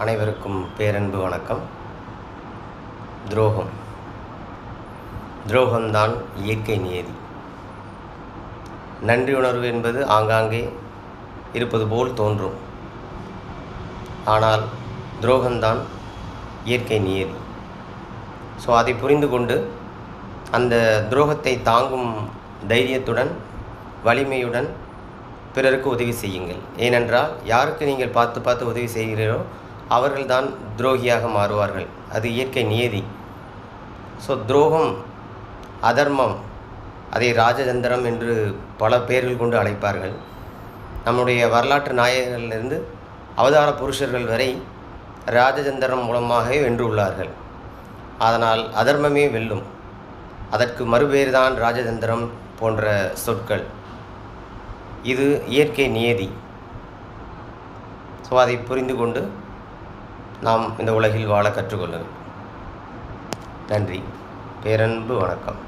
அனைவருக்கும் பேரன்பு வணக்கம். துரோகம்தான் இயற்கை நியதி. நன்றி உணர்வு என்பது ஆங்காங்கே இருப்பது போல் தோன்றும். ஆனால் துரோகம்தான் இயற்கை நியதி. ஸோ அதை புரிந்து கொண்டு அந்த துரோகத்தை தாங்கும் தைரியத்துடன் வலிமையுடன் பிறருக்கு உதவி செய்யுங்கள். ஏனென்றால் யாருக்கு நீங்கள் பார்த்து உதவி செய்கிறீரோ அவர்கள்தான் துரோகியாக மாறுவார்கள். அது இயற்கை நியதி. ஸோ துரோகம், அதர்மம், அதை ராஜதந்திரம் என்று பல பெயர்கள் கொண்டு அழைப்பார்கள். நம்முடைய வரலாற்று நாயகர்களிலிருந்து அவதார புருஷர்கள் வரை ராஜதந்திரம் மூலமாகவே வென்றுள்ளார்கள். அதனால் அதர்மமே வெல்லும். அதற்கு மறுபேறு தான் ராஜதந்திரம் போன்ற சொற்கள். இது இயற்கை நியதி. ஸோ அதை புரிந்து கொண்டு நாம் இந்த உலகில் வாழ கற்றுக்கொள்ள வேண்டும். நன்றி. பேரன்பு வணக்கம்.